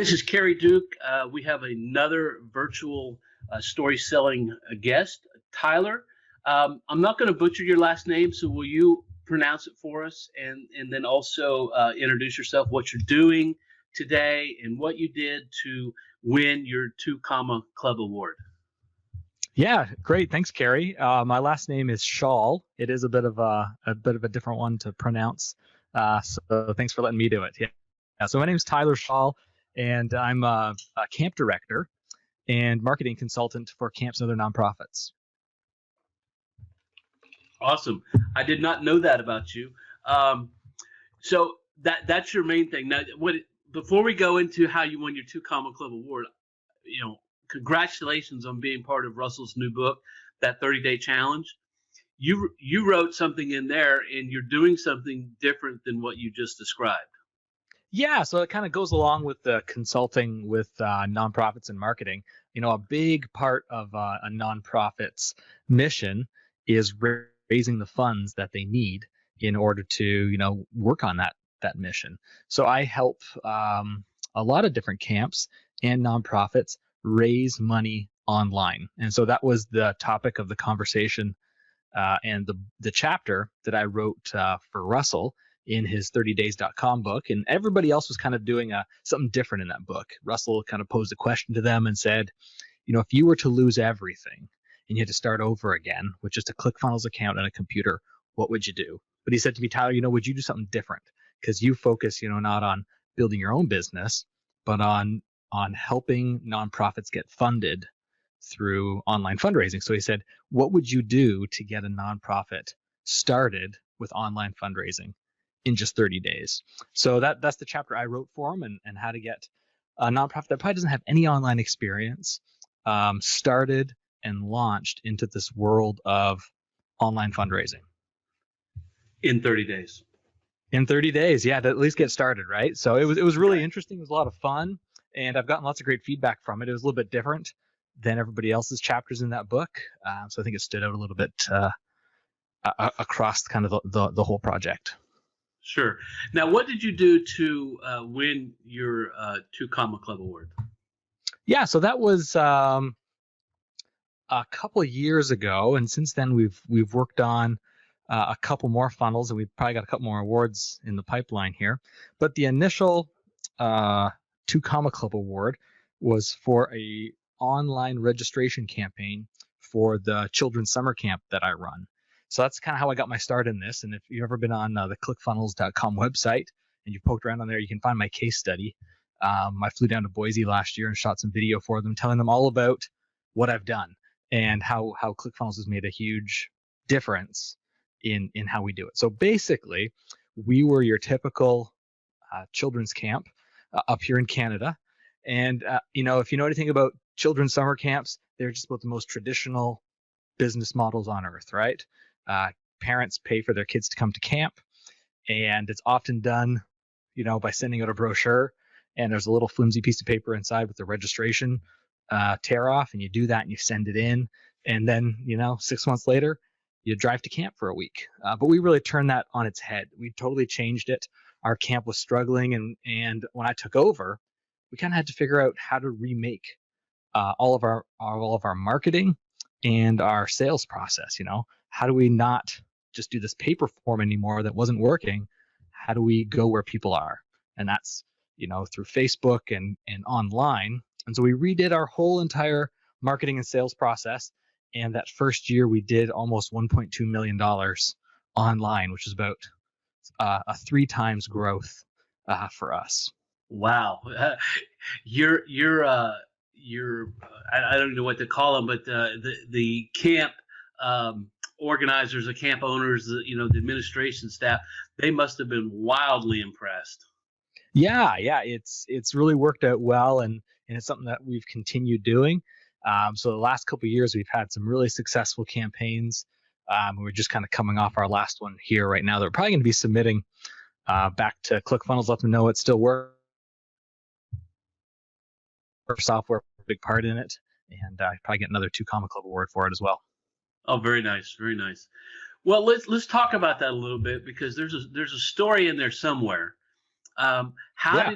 this is Kerry Duke. We have another virtual story selling guest, Tyler. I'm not going to butcher your last name, so will you pronounce it for us, and then also introduce yourself, what you're doing today, and what you did to win your 2 Comma Club Award. Yeah, great. Thanks, Kerry. My last name is Shaule. It is a bit of a different one to pronounce. So thanks for letting me do it. Yeah. So my name is Tyler Shaule, and I'm a camp director and marketing consultant for camps and other nonprofits. Awesome. I did not know that about you. So that's your main thing. Now, before we go into how you won your 2 Comma Club Award, congratulations on being part of Russell's new book, that 30-day challenge. You wrote something in there, and you're doing something different than what you just described. Yeah, so it kind of goes along with the consulting with nonprofits and marketing. A big part of a nonprofit's mission is raising the funds that they need in order to, work on that mission. So I help a lot of different camps and nonprofits raise money online. And so that was the topic of the conversation and the chapter that I wrote for Russell in his 30days.com book. And everybody else was kind of doing something different in that book. Russell kind of posed a question to them and said, if you were to lose everything and you had to start over again with just a Clickfunnels account and a computer, what would you do? But he said to me, Tyler, would you do something different? Because you focus, not on building your own business, but on helping nonprofits get funded through online fundraising. So he said, what would you do to get a nonprofit started with online fundraising in just 30 days? So that's the chapter I wrote for him, and how to get a nonprofit that probably doesn't have any online experience started and launched into this world of online fundraising. In 30 days. In 30 days, yeah, to at least get started, right? So it was really interesting. It was a lot of fun, and I've gotten lots of great feedback from it. It was a little bit different than everybody else's chapters in that book, so I think it stood out a little bit across kind of the whole project. Sure. Now, what did you do to win your 2 Comma Club Award? Yeah, so that was a couple of years ago, and since then we've worked on a couple more funnels, and we've probably got a couple more awards in the pipeline here. But the initial 2 Comma Club Award was for a online registration campaign for the children's summer camp that I run. So that's kind of how I got my start in this. And if you've ever been on the Clickfunnels.com website and you've poked around on there, you can find my case study. I flew down to Boise last year and shot some video for them, telling them all about what I've done and how Clickfunnels has made a huge difference in how we do it. So basically, we were your typical children's camp up here in Canada. And, if you know anything about children's summer camps, they're just about the most traditional business models on earth, right? Parents pay for their kids to come to camp, and it's often done, by sending out a brochure, and there's a little flimsy piece of paper inside with the registration tear off, and you do that and you send it in, and then, 6 months later, you drive to camp for a week. But we really turned that on its head. We totally changed it. Our camp was struggling, and when I took over, we kind of had to figure out how to remake all of our marketing and our sales process. How do we not just do this paper form anymore that wasn't working? How do we go where people are? And that's through Facebook and online. And so we redid our whole entire marketing and sales process. And that first year we did almost $1.2 million online, which is about a 3 times growth for us. Wow. You're I don't know what to call them, but the camp organizers, the camp owners, the administration staff, they must have been wildly impressed. Yeah, it's really worked out well, and it's something that we've continued doing. So the last couple of years, we've had some really successful campaigns. We're just kind of coming off our last one here right now. They're probably going to be submitting back to Clickfunnels, let them know it still works. Software, big part in it, and probably get another 2 Comma Club Award for it as well. Oh, very nice, very nice. Well, let's talk about that a little bit, because there's a story in there somewhere How Yeah.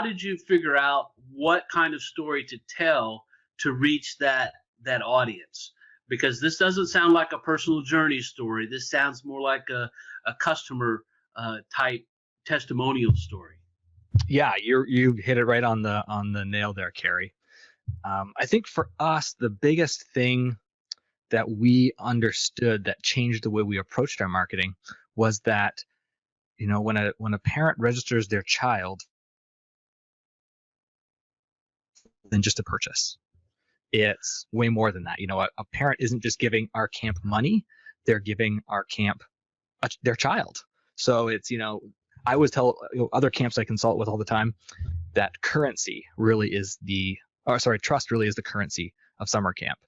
did you figure out what kind of story to tell to reach that audience? Because this doesn't sound like a personal journey story. This sounds more like a customer type testimonial story. Yeah, you hit it right on the nail there, Carrie. I think for us, the biggest thing that we understood that changed the way we approached our marketing was that, when a parent registers their child, than just a purchase. It's way more than that. A parent isn't just giving our camp money; they're giving our camp their child. So I always tell other camps I consult with all the time that currency really is trust really is the currency of summer camp.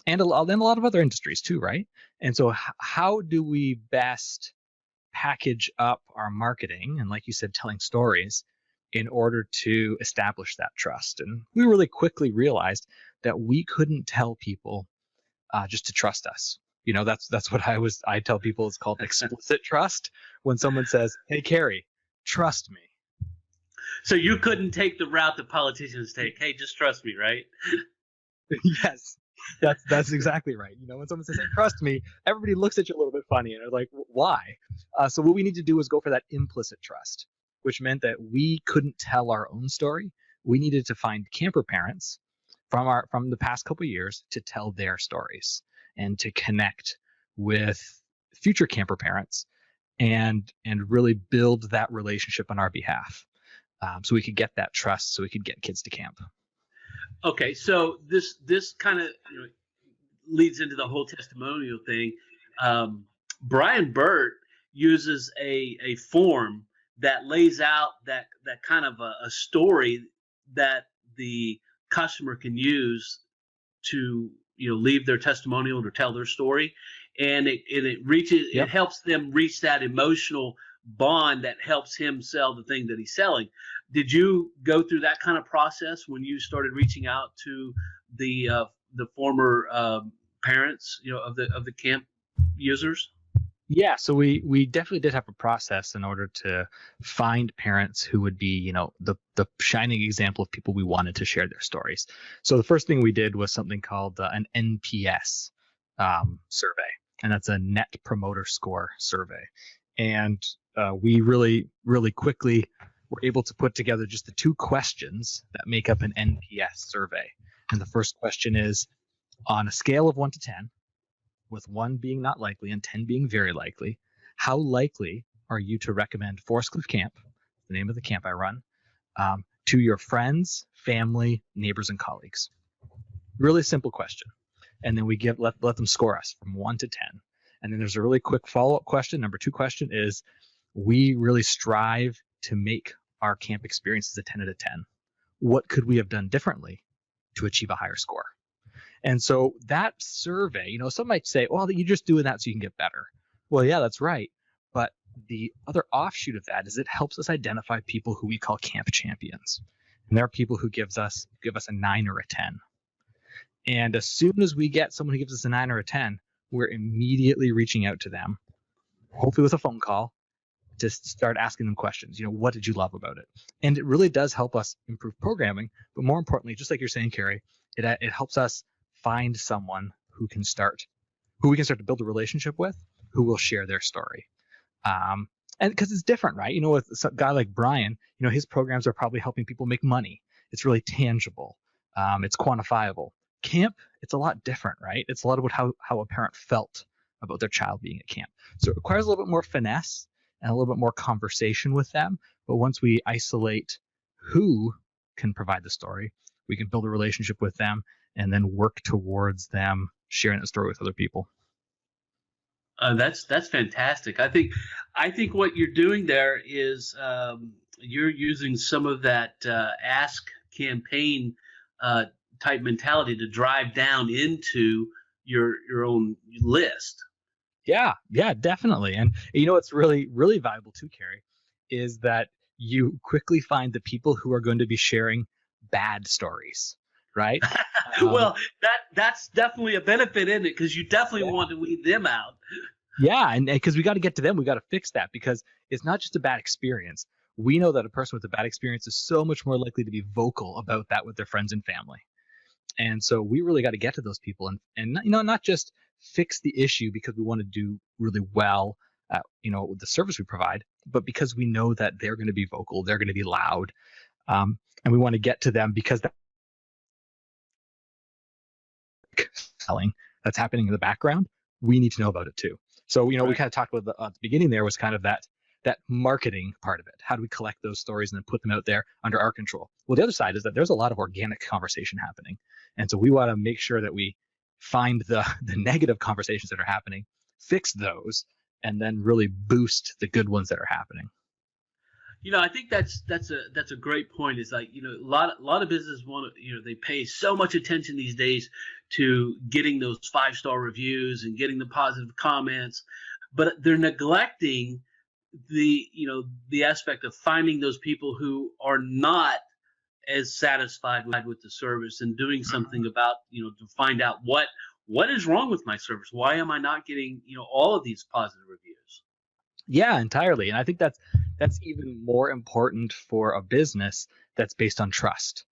And a lot of other industries too, right? And so how do we best package up our marketing and, like you said, telling stories in order to establish that trust? And we really quickly realized that we couldn't tell people just to trust us. That's what I tell people. It's called explicit trust. When someone says, "Hey, Carrie, trust me." So you couldn't take the route that politicians take. Hey, just trust me, right? Yes, that's exactly right. When someone says, "Hey, trust me," everybody looks at you a little bit funny and they're like, "Why?" So what we need to do is go for that implicit trust, which meant that we couldn't tell our own story. We needed to find camper parents from the past couple of years to tell their stories and to connect with future camper parents and really build that relationship on our behalf, so we could get that trust, so we could get kids to camp. Okay, so this kind of leads into the whole testimonial thing. Brian Burt uses a form that lays out that kind of a story that the customer can use to leave their testimonial or tell their story, and it Yep. helps them reach that emotional bond that helps him sell the thing that he's selling. Did you go through that kind of process when you started reaching out to the former parents of the camp users? Yeah, so we definitely did have a process in order to find parents who would be, the shining example of people we wanted to share their stories. So the first thing we did was something called an NPS survey, and that's a Net Promoter Score survey. And we really, really quickly were able to put together just the two questions that make up an NPS survey. And the first question is, on a scale of 1 to 10, with 1 being not likely and 10 being very likely, how likely are you to recommend Forest Cliff Camp, the name of the camp I run, to your friends, family, neighbors, and colleagues? Really simple question. And then we let them score us from 1 to 10. And then there's a really quick follow-up question. Number 2 question is, we really strive to make our camp experiences a 10 out of 10. What could we have done differently to achieve a higher score? And so that survey, some might say, well, you're just doing that so you can get better. Well, yeah, that's right. But the other offshoot of that is it helps us identify people who we call camp champions. And there are people who give us a 9 or a 10. And as soon as we get someone who gives us a 9 or a 10, we're immediately reaching out to them, hopefully with a phone call, to start asking them questions. What did you love about it? And it really does help us improve programming. But more importantly, just like you're saying, Carrie, it helps us find someone who we can start to build a relationship with, who will share their story. And because it's different, right? With a guy like Brian, his programs are probably helping people make money. It's really tangible. It's quantifiable. Camp, it's a lot different, right? It's a lot about how a parent felt about their child being at camp. So it requires a little bit more finesse and a little bit more conversation with them. But once we isolate who can provide the story, we can build a relationship with them and then work towards them sharing the story with other people. That's fantastic. I think what you're doing there is you're using some of that ask campaign type mentality to drive down into your own list. Yeah, definitely. And what's really, really valuable too, Carrie, is that you quickly find the people who are going to be sharing bad stories, right? Well, that's definitely a benefit, isn't it? Because you definitely want to weed them out. Yeah, and because we got to get to them, we got to fix that, because it's not just a bad experience. we know that a person with a bad experience is so much more likely to be vocal about that with their friends and family. And so we really got to get to those people and not just fix the issue because we want to do really well at, with the service we provide, but because we know that they're going to be vocal, they're going to be loud, and we want to get to them because that selling that's happening in the background, we need to know about it too. So, we kind of talked about at the beginning there was kind of that marketing part of it. How do we collect those stories and then put them out there under our control? Well, the other side is that there's a lot of organic conversation happening. And so we want to make sure that we find the negative conversations that are happening, fix those, and then really boost the good ones that are happening. I think that's a great point. It's like, a lot of businesses want to, they pay so much attention these days to getting those 5-star reviews and getting the positive comments, but they're neglecting the aspect of finding those people who are not as satisfied with the service and doing something about, to find out what is wrong with my service. Why am I not getting, all of these positive reviews? Yeah, entirely. And I think that's even more important for a business that's based on trust.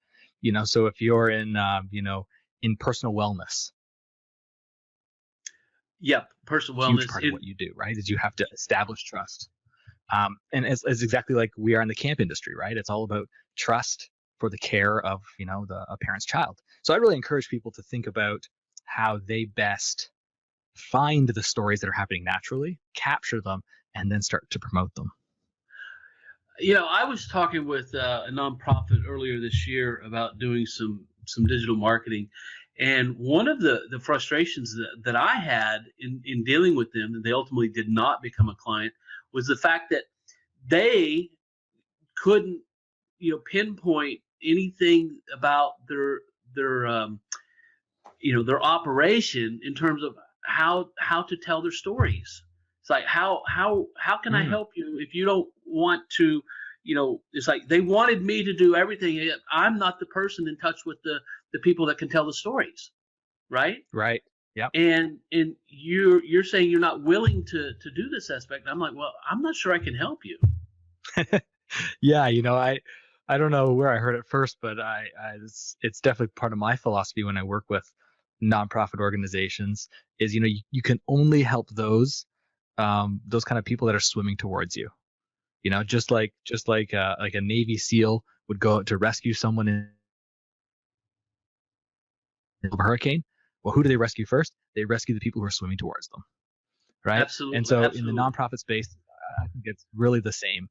So if you're in personal wellness. Yep, personal wellness. Huge part of what you do, right, is you have to establish trust. And it's exactly like we are in the camp industry, right? It's all about trust for the care of, a parent's child. So I really encourage people to think about how they best find the stories that are happening naturally, capture them, and then start to promote them. I was talking with a nonprofit earlier this year about doing some digital marketing, and one of the frustrations that I had in dealing with them, and they ultimately did not become a client, was the fact that they couldn't, pinpoint anything about their operation in terms of how to tell their stories. It's like, how can I help you if you don't want to, it's like they wanted me to do everything, yet I'm not the person in touch with the people that can tell the stories, right? Right. Yeah. And you're saying you're not willing to do this aspect. I'm like, well, I'm not sure I can help you. Yeah, I don't know where I heard it first, but it's definitely part of my philosophy when I work with nonprofit organizations is, you can only help those kind of people that are swimming towards you. Just like a Navy SEAL would go out to rescue someone in a hurricane. Well, who do they rescue first? They rescue the people who are swimming towards them, right? Absolutely. And so absolutely. in the nonprofit space, I think it's really the same.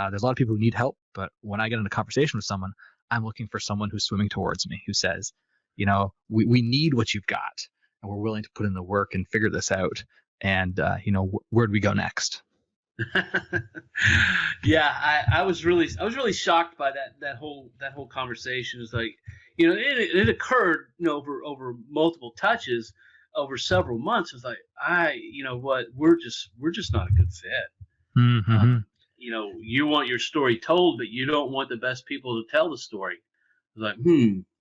There's a lot of people who need help, but when I get in a conversation with someone, I'm looking for someone who's swimming towards me, who says, we need what you've got, and we're willing to put in the work and figure this out. And where do we go next? Yeah, I was really shocked by that whole conversation. It's like, it occurred, over multiple touches over several months. It's like, we're just not a good fit. Mm-hmm. You want your story told, but you don't want the best people to tell the story. It's like,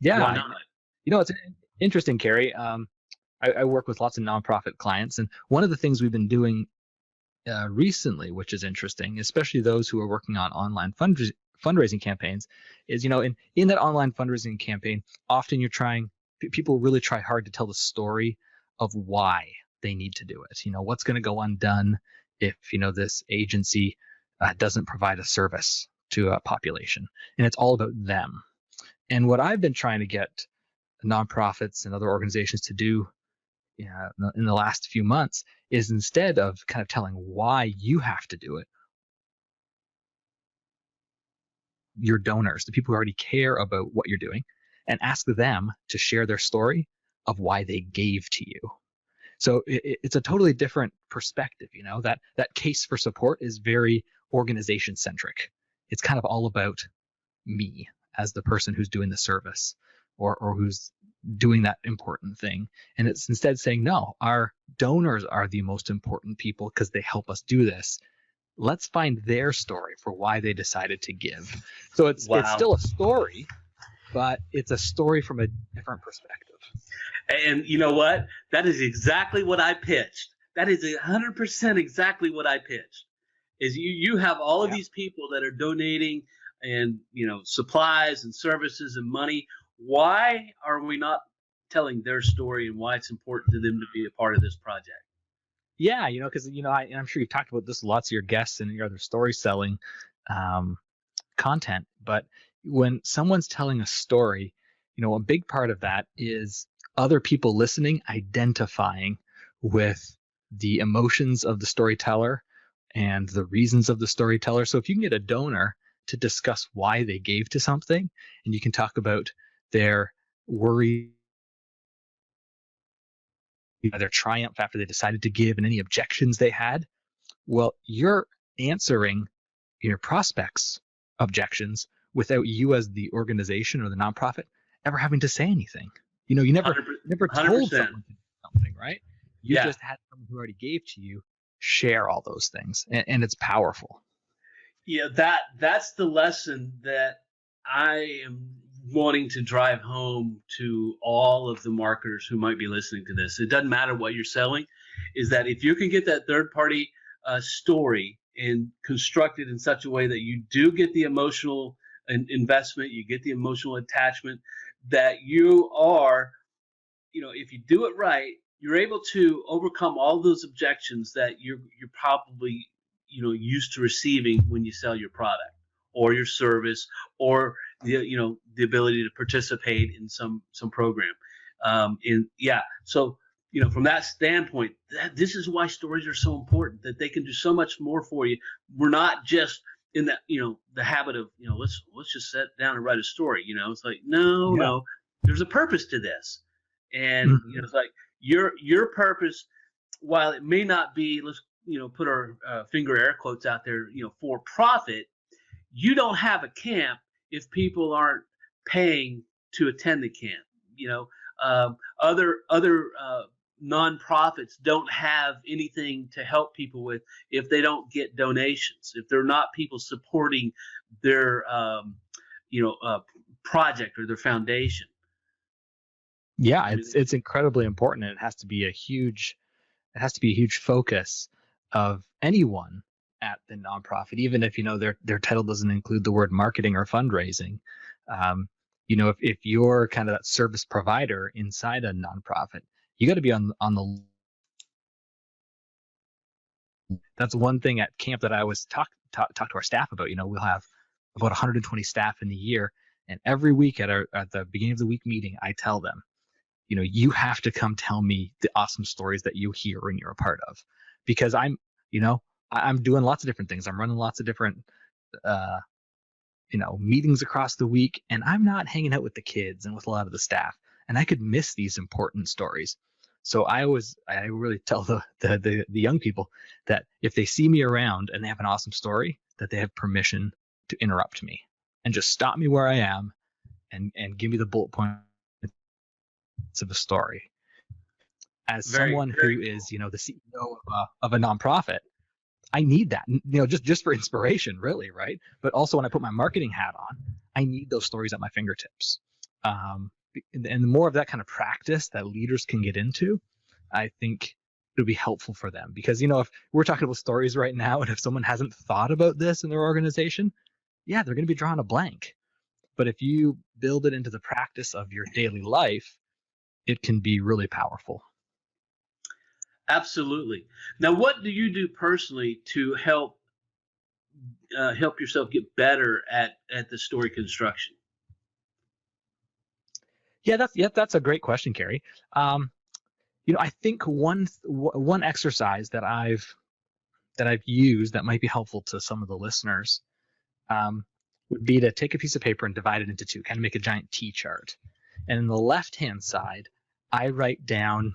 yeah, why not? It's interesting, Carrie. I work with lots of nonprofit clients, and one of the things we've been doing recently, which is interesting, especially those who are working on online fundraising campaigns, is in that online fundraising campaign, often people really try hard to tell the story of why they need to do it. What's going to go undone if this agency doesn't provide a service to a population, and it's all about them. And what I've been trying to get nonprofits and other organizations to do in the last few months is, instead of kind of telling why you have to do it, your donors, the people who already care about what you're doing, and ask them to share their story of why they gave to you. So it's a totally different perspective. That case for support is very organization centric. It's kind of all about me as the person who's doing the service or who's doing that important thing. And it's instead saying, no, our donors are the most important people because they help us do this. Let's find their story for why they decided to give. So it's still a story, but it's a story from a different perspective. And you know what? That is exactly what I pitched. That is 100% exactly what I pitched. is you have all of Yeah. these people that are donating and supplies and services and money. Why are we not telling their story and why it's important to them to be a part of this project? Yeah, because I'm sure you've talked about this with lots of your guests and your other story selling um, content. But when someone's telling a story, a big part of that is other people listening, identifying with the emotions of the storyteller and the reasons of the storyteller. So if you can get a donor to discuss why they gave to something, and you can talk about their worry, their triumph after they decided to give, and any objections they had, well, you're answering your prospects' objections without you as the organization or the nonprofit ever having to say anything. You never told 100%. someone to do something, right? You Yeah. just had someone who already gave to you share all those things, and it's powerful. Yeah, that's the lesson that I am wanting to drive home to all of the marketers who might be listening to this. It doesn't matter what you're selling, is that if you can get that third party story and construct it in such a way that you do get the emotional investment, you get the emotional attachment, that you are, if you do it right, you're able to overcome all those objections that you're probably used to receiving when you sell your product or your service or the ability to participate in some program. So from that standpoint, this is why stories are so important, that they can do so much more for you. We're not just in that the habit of let's just sit down and write a story. It's like Yeah. no, there's a purpose to this. And Mhm. it's like your purpose, while it may not be, let's put our finger air quotes out there, for profit. You don't have a camp if people aren't paying to attend the camp. Other nonprofits don't have anything to help people with if they don't get donations, if they're not people supporting their you know uh, project or their foundation. Yeah, I mean, it's incredibly important, and it has to be a huge focus of anyone at the nonprofit, even if their title doesn't include the word marketing or fundraising. If you're kind of that service provider inside a nonprofit, you got to be on the. That's one thing at camp that I always talk to our staff about. We'll have about 120 staff in the year, and every week at the beginning of the week meeting, I tell them, you have to come tell me the awesome stories that you hear and you're a part of, because you know, I'm doing lots of different things. I'm running lots of different, uh, meetings across the week, and I'm not hanging out with the kids and with a lot of the staff, and I could miss these important stories. So I really tell the young people that if they see me around and they have an awesome story, that they have permission to interrupt me and just stop me where I am and give me the bullet points of a story. As very, someone very who cool. is, the CEO of a nonprofit, I need that, just for inspiration, really, right? But also when I put my marketing hat on, I need those stories at my fingertips. And the more of that kind of practice that leaders can get into, I think it'll be helpful for them. Because, if we're talking about stories right now, and if someone hasn't thought about this in their organization, yeah, they're going to be drawing a blank. But if you build it into the practice of your daily life, it can be really powerful. Absolutely. Now, what do you do personally to help yourself get better at the story construction? Yeah, that's a great question, Carrie. Um, I think one exercise that I've used that might be helpful to some of the listeners, um, would be to take a piece of paper and divide it into two, kind of make a giant T chart. And in the left hand side, I write down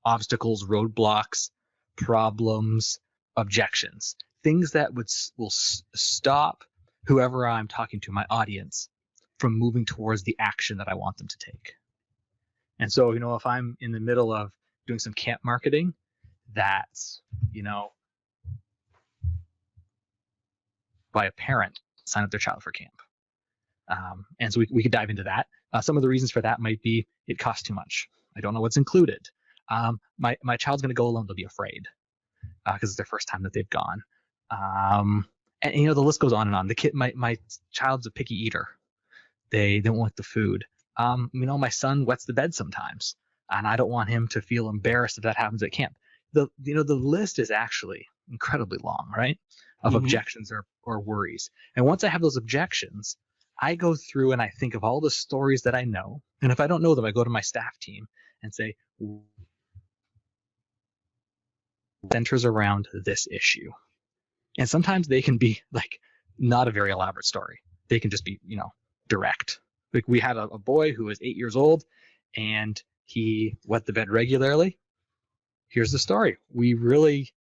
obstacles, roadblocks, problems, objections, things that will stop whoever I'm talking to, my audience, from moving towards the action that I want them to take. And so, if I'm in the middle of doing some camp marketing, that's, by a parent sign up their child for camp. And so we could dive into that. Some of the reasons for that might be it costs too much. I don't know what's included. My child's going to go alone. They'll be afraid because it's their first time that they've gone. And the list goes on and on. The kid, my child's a picky eater. They don't like the food. My son wets the bed sometimes, and I don't want him to feel embarrassed if that happens at camp. The list is actually incredibly long, right? Of objections or worries. And once I have those objections, I go through and I think of all the stories that I know. And if I don't know them, I go to my staff team and say, centers around this issue. And sometimes they can be like not a very elaborate story. They can just be, direct. Like we had a boy who was 8 years old and he wet the bed regularly. Here's the story. We really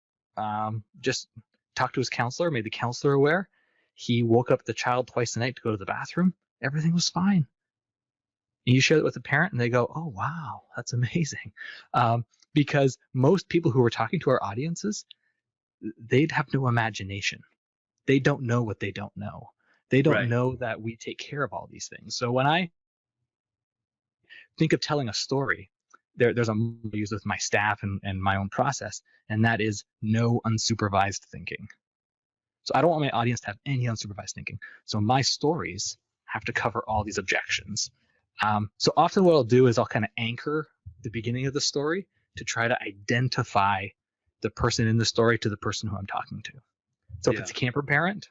just talked to his counselor, made the counselor aware. He woke up the child twice a night to go to the bathroom. Everything was fine. And you share it with a parent and they go, oh, wow, that's amazing. Because most people who are talking to our audiences, they'd have no imagination. They don't know what they don't know. They don't know that we take care of all these things. So when I think of telling a story, there's a model I use with my staff and my own process, and that is no unsupervised thinking. So I don't want my audience to have any unsupervised thinking. So my stories have to cover all these objections. So often what I'll do is I'll kind of anchor the beginning of the story to try to identify the person in the story to the person who I'm talking to. So if it's a camper parent,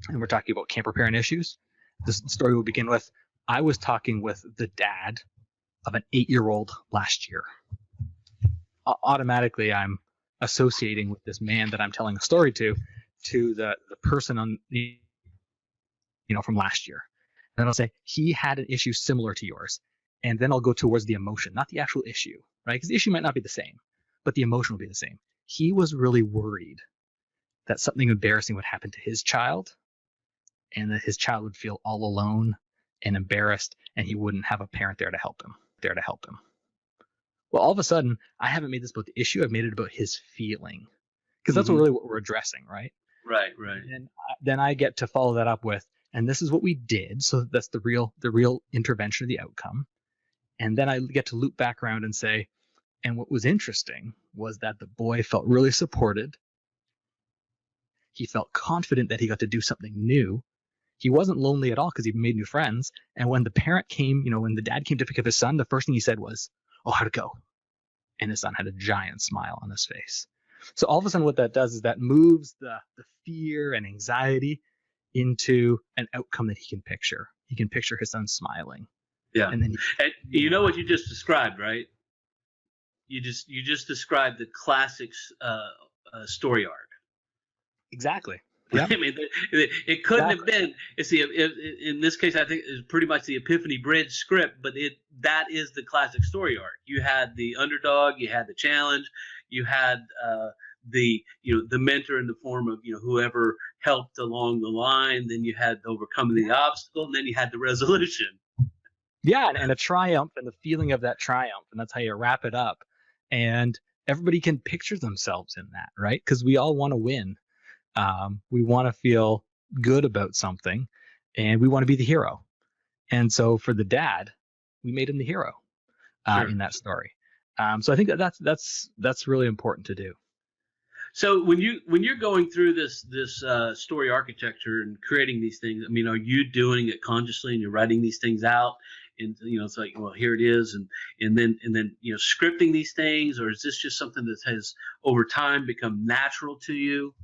and we're talking about camper parent issues, this story will begin with, I was talking with the dad of an 8-year-old last year. Automatically, I'm associating with this man that I'm telling a story to the person on from last year. And then I'll say, he had an issue similar to yours. And then I'll go towards the emotion, not the actual issue, right? Because the issue might not be the same, but the emotion will be the same. He was really worried that something embarrassing would happen to his child and that his child would feel all alone and embarrassed and he wouldn't have a parent there to help him. Well, all of a sudden, I haven't made this about the issue. I've made it about his feeling, because that's really what we're addressing, right? Right. And then I get to follow that up with, and this is what we did. So that's the real intervention of the outcome. And then I get to loop back around and say, and what was interesting was that the boy felt really supported. He felt confident that he got to do something new. He wasn't lonely at all because he made new friends. And when the parent came, when the dad came to pick up his son, the first thing he said was, oh, how'd it go? And his son had a giant smile on his face. So all of a sudden what that does is that moves the fear and anxiety into an outcome that he can picture. He can picture his son smiling. Yeah. And you know what you just described, right? You just described the classic story arc. Exactly. Yeah. I mean, it couldn't have been. It's in this case, I think it's pretty much the Epiphany Bridge script, but that is the classic story arc. You had the underdog, you had the challenge, you had the mentor in the form of whoever helped along the line. Then you had overcoming the obstacle, and then you had the resolution. Yeah, and a triumph, and the feeling of that triumph, and that's how you wrap it up. And everybody can picture themselves in that, right? Because we all want to win. We want to feel good about something, and we want to be the hero. And so for the dad, we made him the hero in that story. So I think that's really important to do. So when you're going through this story architecture and creating these things, I mean, are you doing it consciously and you're writing these things out? And it's like, well, here it is, and then scripting these things, or is this just something that has over time become natural to you?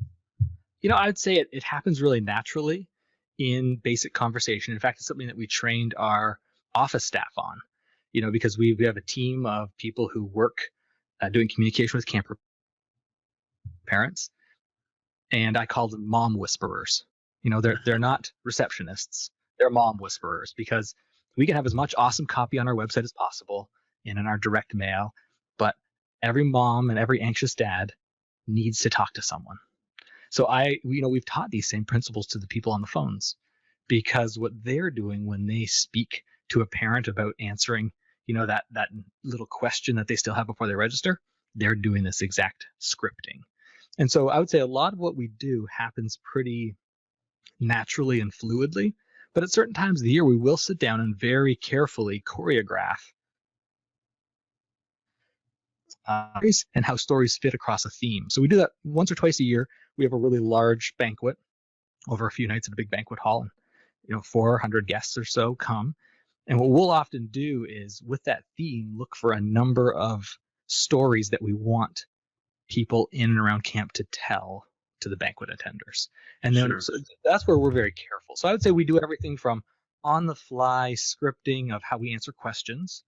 I'd say it happens really naturally in basic conversation. In fact, it's something that we trained our office staff on, because we have a team of people who work doing communication with camper parents, and I call them mom whisperers. They're not receptionists, they're mom whisperers, because we can have as much awesome copy on our website as possible and in our direct mail, but every mom and every anxious dad needs to talk to someone. So we've taught these same principles to the people on the phones, because what they're doing when they speak to a parent about answering, that little question that they still have before they register, they're doing this exact scripting. And so I would say a lot of what we do happens pretty naturally and fluidly, but at certain times of the year, we will sit down and very carefully choreograph and how stories fit across a theme. So we do that once or twice a year. We have a really large banquet over a few nights at a big banquet hall, and 400 guests or so come. And what we'll often do is, with that theme, look for a number of stories that we want people in and around camp to tell to the banquet attenders. And then so that's where we're very careful. So I would say we do everything from on the fly scripting of how we answer questions,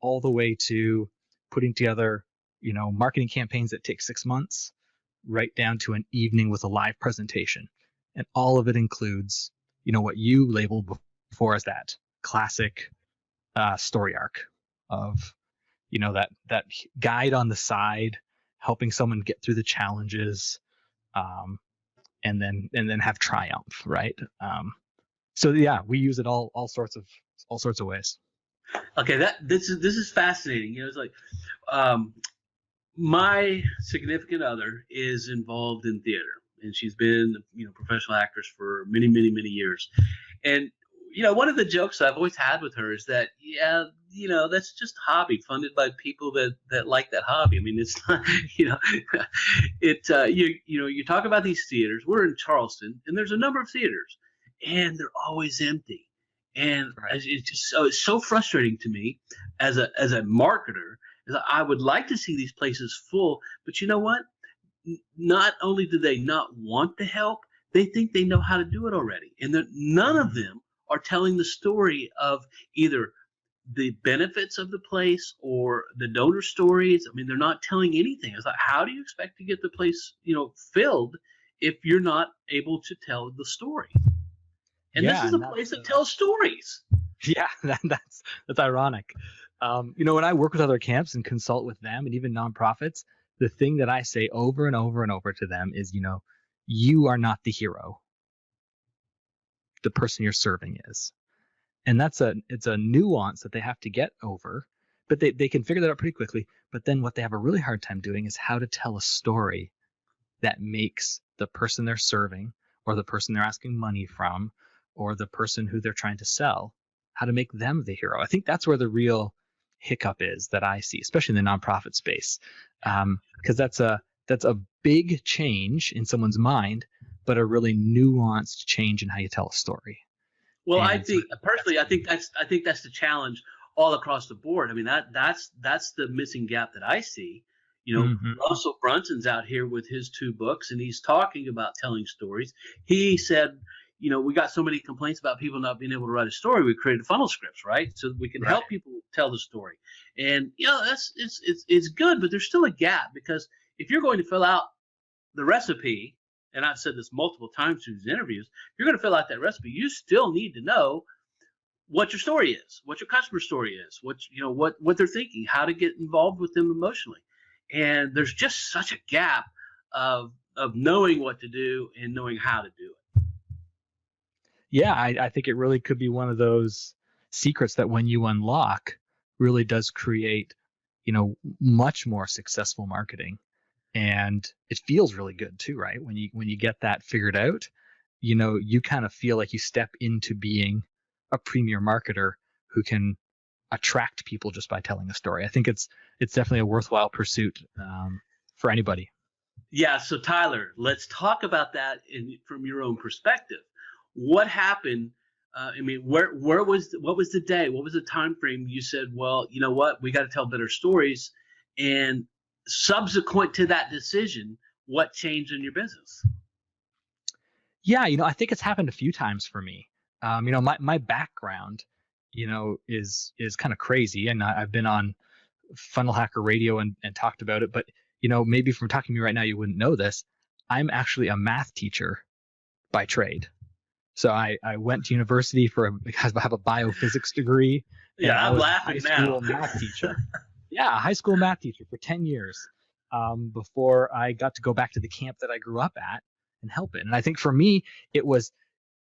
all the way to putting together, marketing campaigns that take 6 months, right down to an evening with a live presentation. And all of it includes, what you labeled before as that classic story arc of, that guide on the side, helping someone get through the challenges, and then have triumph, right? So yeah, we use it all sorts of ways. Okay, this is fascinating. It's like my significant other is involved in theater, and she's been professional actress for many years. And one of the jokes I've always had with her is that that's just a hobby funded by people that like that hobby. I mean, it's not you talk about these theaters. We're in Charleston, and there's a number of theaters, and they're always empty. And it's just it's so frustrating to me as a marketer. Is I would like to see these places full, but you know what? Not only do they not want the help, they think they know how to do it already, and none of them are telling the story of either the benefits of the place or the donor stories. I mean, they're not telling anything. It's like, how do you expect to get the place, filled if you're not able to tell the story? And this is a place that tells stories. Yeah, that's ironic. When I work with other camps and consult with them and even nonprofits, the thing that I say over and over and over to them is, you are not the hero. The person you're serving is. And it's a nuance that they have to get over, but they can figure that out pretty quickly. But then what they have a really hard time doing is how to tell a story that makes the person they're serving, or the person they're asking money from, or the person who they're trying to sell, how to make them the hero. I think that's where the real hiccup is that I see, especially in the nonprofit space, because that's a big change in someone's mind, but a really nuanced change in how you tell a story. Well, I think personally, I think that's the challenge all across the board. I mean, that's the missing gap that I see. Russell Brunson's out here with his 2 books, and he's talking about telling stories. He said, we got so many complaints about people not being able to write a story. We created funnel scripts, right? So we can help people tell the story. And it's good, but there's still a gap, because if you're going to fill out the recipe, and I've said this multiple times through these interviews, if you're going to fill out that recipe, you still need to know what your story is, what your customer story is, what they're thinking, how to get involved with them emotionally. And there's just such a gap of knowing what to do and knowing how to do it. Yeah, I think it really could be one of those secrets that when you unlock really does create, much more successful marketing. And it feels really good too, right? When you get that figured out, you kind of feel like you step into being a premier marketer who can attract people just by telling a story. I think it's definitely a worthwhile pursuit for anybody. Yeah. So Tyler, let's talk about that from your own perspective. What happened? What was the day? What was the time frame? You said, well, you know what? We got to tell better stories. And subsequent to that decision, what changed in your business? Yeah, I think it's happened a few times for me. My background, is kind of crazy, and I've been on Funnel Hacker Radio and talked about it. But maybe from talking to me right now, you wouldn't know this. I'm actually a math teacher by trade. So I went to university because I have a biophysics degree. Yeah, I'm laughing now. Math teacher. Yeah, high school math teacher for 10 years before I got to go back to the camp that I grew up at and help it. And I think for me, it was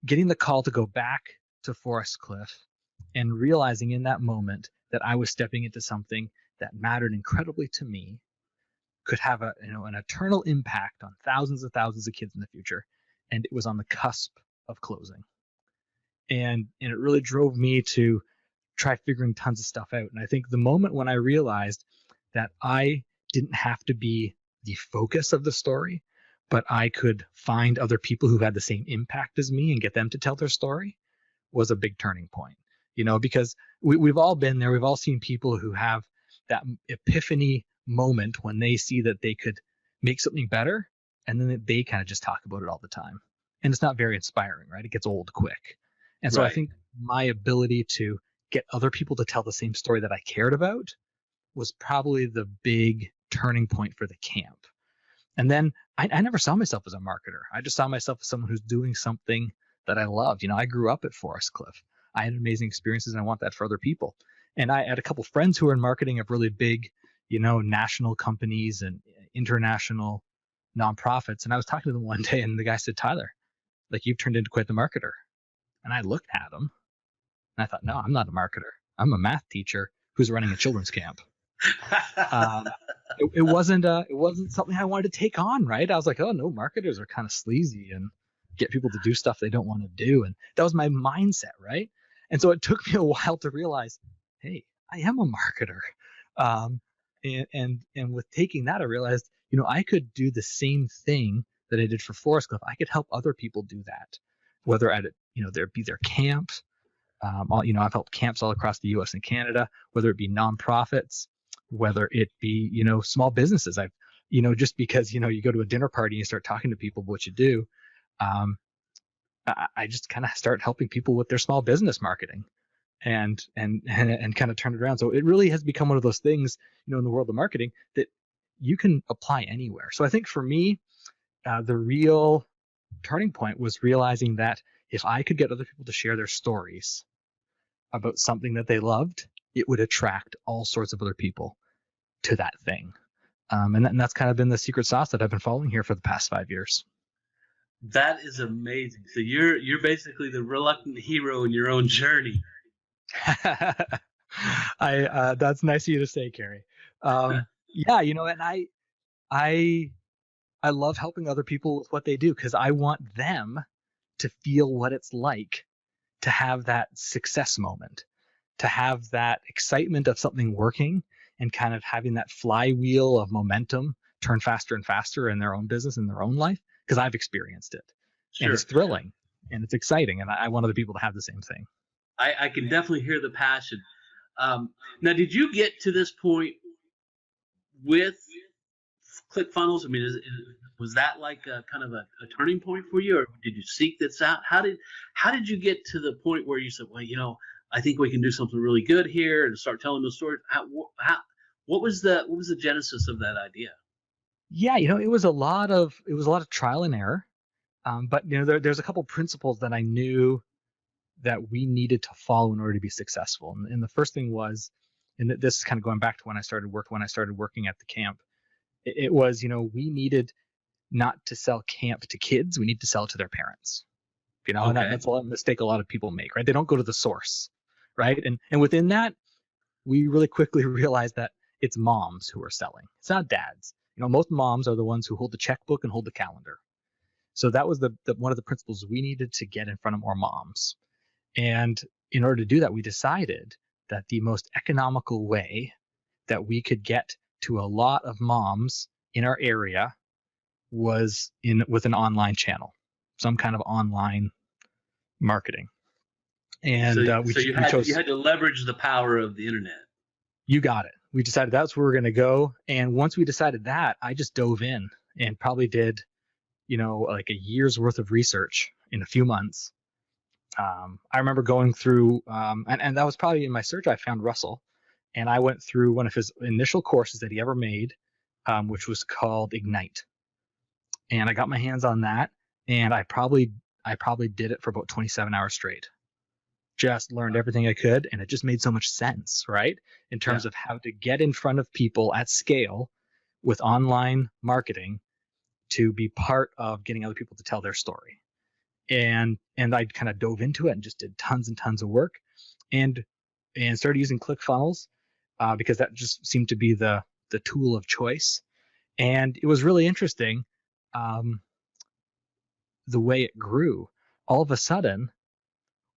getting the call to go back to Forest Cliff and realizing in that moment that I was stepping into something that mattered incredibly to me, could have an eternal impact on thousands and thousands of kids in the future. And it was on the cusp of closing. And it really drove me to try figuring tons of stuff out. And I think the moment when I realized that I didn't have to be the focus of the story, but I could find other people who had the same impact as me and get them to tell their story, was a big turning point. Because we've all been there. We've all seen people who have that epiphany moment when they see that they could make something better, and then they kind of just talk about it all the time. And it's not very inspiring, right? It gets old quick. And so I think my ability to get other people to tell the same story that I cared about was probably the big turning point for the camp. And then I never saw myself as a marketer. I just saw myself as someone who's doing something that I loved. I grew up at Forest Cliff. I had amazing experiences, and I want that for other people. And I had a couple friends who were in marketing of really big, national companies and international nonprofits. And I was talking to them one day, and the guy said, "Tyler, like, you've turned into quite the marketer." And I looked at him and I thought, no, I'm not a marketer. I'm a math teacher who's running a children's camp. It wasn't something I wanted to take on, right? I was like, oh no, marketers are kind of sleazy and get people to do stuff they don't want to do. And that was my mindset, right? And so it took me a while to realize, hey, I am a marketer. And with taking that, I realized, I could do the same thing that I did for Forest Cliff. I could help other people do that, whether at there be their camps. I've helped camps all across the U.S. and Canada, whether it be nonprofits, whether it be, small businesses. I've, just because, you go to a dinner party and you start talking to people about what you do, I just kind of start helping people with their small business marketing and kind of turn it around. So it really has become one of those things, in the world of marketing that you can apply anywhere. So I think for me, the real turning point was realizing that if I could get other people to share their stories about something that they loved, it would attract all sorts of other people to that thing. And that's kind of been the secret sauce that I've been following here for the past 5 years. That is amazing. So you're basically the reluctant hero in your own journey. That's nice of you to say, Carrie. Yeah, and I love helping other people with what they do because I want them to feel what it's like to have that success moment, to have that excitement of something working and kind of having that flywheel of momentum turn faster and faster in their own business, in their own life, because I've experienced it. Sure. And it's thrilling and it's exciting. And I want other people to have the same thing. I can definitely hear the passion. Now, did you get to this point with Clickfunnels? I mean, was that like a kind of a turning point for you, or did you seek this out? How did you get to the point where you said, well, I think we can do something really good here, and start telling those stories? What was the genesis of that idea? Yeah, it was a lot of trial and error, but there's a couple principles that I knew that we needed to follow in order to be successful. And the first thing was, and this is kind of going back to when I started working at the camp, it was, we needed not to sell camp to kids, we need to sell it to their parents. Okay. And that's a mistake a lot of people make, right? They don't go to the source, right? And within that, we really quickly realized that it's moms who are selling. It's not dads. Most moms are the ones who hold the checkbook and hold the calendar. So that was the one of the principles we needed to get in front of more moms. And in order to do that, we decided that the most economical way that we could get to a lot of moms in our area was with an online channel, some kind of online marketing. And you had to leverage the power of the internet. You got it. We decided that's where we're going to go. And once we decided that, I just dove in and probably did, like a year's worth of research in a few months. I remember going through, and that was probably in my search, I found Russell, and I went through one of his initial courses that he ever made, which was called Ignite. And I got my hands on that, and I probably did it for about 27 hours straight. Just learned everything I could, and it just made so much sense, right? In terms of how to get in front of people at scale with online marketing to be part of getting other people to tell their story. And I kind of dove into it and just did tons and tons of work, and started using Clickfunnels because that just seemed to be the tool of choice. And it was really interesting the way it grew. All of a sudden,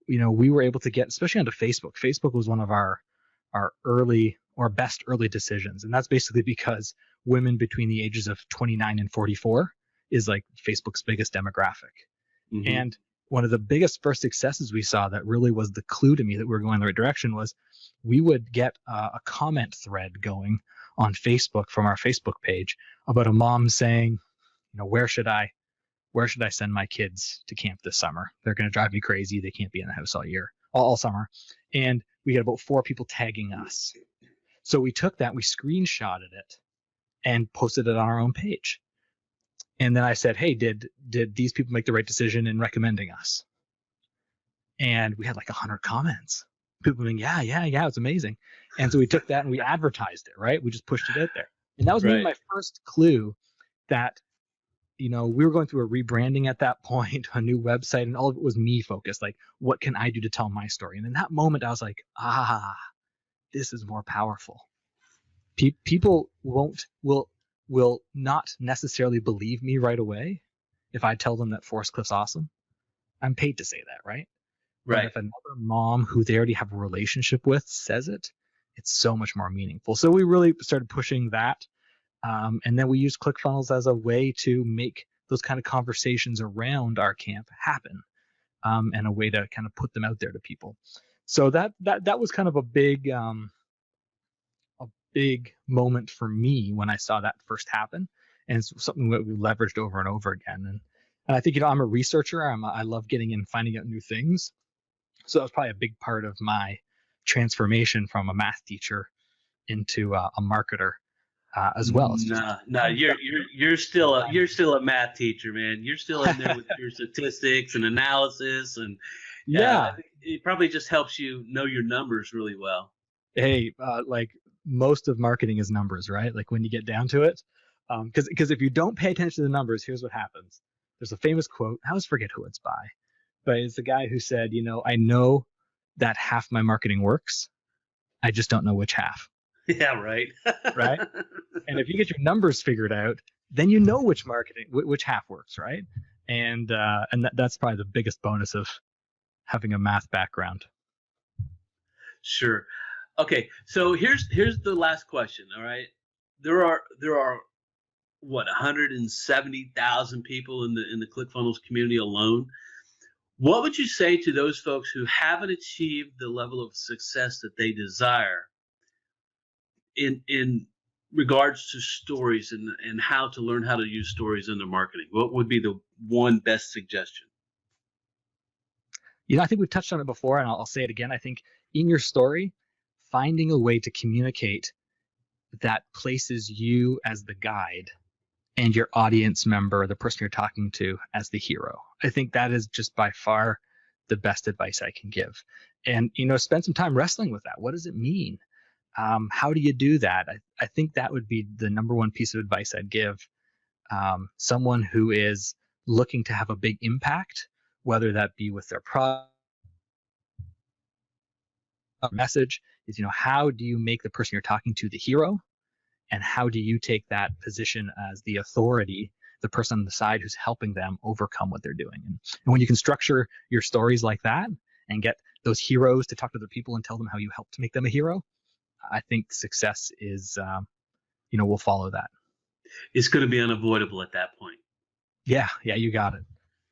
we were able to get, especially onto Facebook. Facebook was one of our best early decisions, and that's basically because women between the ages of 29 and 44 is like Facebook's biggest demographic. Mm-hmm. And one of the biggest first successes we saw that really was the clue to me that we were going in the right direction was we would get a comment thread going on Facebook from our Facebook page about a mom saying, where should I send my kids to camp this summer? They're going to drive me crazy. They can't be in the house all summer. And we had about 4 people tagging us. So we took that, we screenshotted it and posted it on our own page. And then I said, hey, did these people make the right decision in recommending us? And we had like 100 comments. People being, yeah, it's amazing. And so we took that and we advertised it, right? We just pushed it out there. And that was maybe my first clue that, we were going through a rebranding at that point, a new website, and all of it was me focused. Like, what can I do to tell my story? And in that moment, I was like, this is more powerful. People will not necessarily believe me right away if I tell them that Forest Cliff's awesome. I'm paid to say that, right? Right. But if another mom who they already have a relationship with says it, it's so much more meaningful. So we really started pushing that. And then we used Clickfunnels as a way to make those kind of conversations around our camp happen, and a way to kind of put them out there to people. So that was kind of a big moment for me when I saw that first happen, and it's something that we leveraged over and over again. And I think I'm a researcher. I love getting in, finding out new things. So that was probably a big part of my transformation from a math teacher into a marketer. As well. No, you're still a math teacher, man. You're still in there with your statistics and analysis, and it probably just helps you know your numbers really well. Hey, like most of marketing is numbers, right? Like when you get down to it, because if you don't pay attention to the numbers, here's what happens. There's a famous quote. I always forget who it's by, but it's the guy who said, I know that half my marketing works, I just don't know which half. Yeah, right. Right. And if you get your numbers figured out, then you know which half works, right? And that's probably the biggest bonus of having a math background. Sure. Okay. So here's the last question. All right. There are what 170,000 people in the ClickFunnels community alone. What would you say to those folks who haven't achieved the level of success that they desire in regards to stories and how to learn how to use stories in their marketing? What would be the one best suggestion? I think we've touched on it before, and I'll say it again. I think in your story, finding a way to communicate that places you as the guide and your audience member, the person you're talking to, as the hero. I think that is just by far the best advice I can give. And, spend some time wrestling with that. What does it mean? How do you do that? I think that would be the number one piece of advice I'd give someone who is looking to have a big impact, whether that be with their product message, is, how do you make the person you're talking to the hero? And how do you take that position as the authority, the person on the side who's helping them overcome what they're doing? And when you can structure your stories like that and get those heroes to talk to other people and tell them how you helped to make them a hero, I think success is, will follow that. It's going to be unavoidable at that point. Yeah, you got it.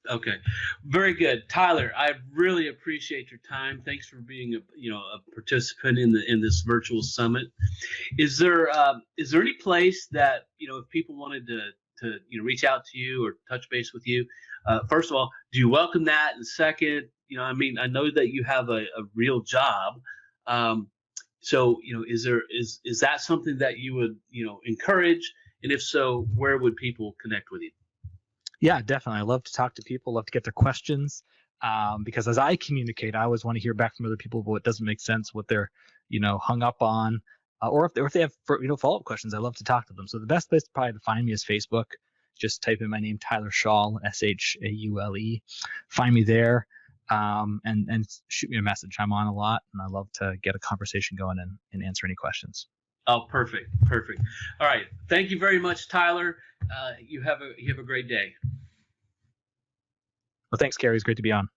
Okay, very good, Tyler. I really appreciate your time. Thanks for being a participant in this virtual summit. Is there any place that if people wanted to reach out to you or touch base with you, first of all, do you welcome that? And second, I know that you have a real job. So, is that something that you would, encourage? And if so, where would people connect with you? Yeah, definitely. I love to talk to people, love to get their questions, because as I communicate, I always want to hear back from other people what doesn't make sense, what they're, hung up on, or if they have, follow-up questions. I love to talk to them. So the best place probably to find me is Facebook. Just type in my name, Tyler Shaule, Shaule. Find me there. And shoot me a message. I'm on a lot, and I love to get a conversation going and answer any questions. Oh, perfect. All right. Thank you very much, Tyler. You have a great day. Well, thanks, Gary. It's great to be on.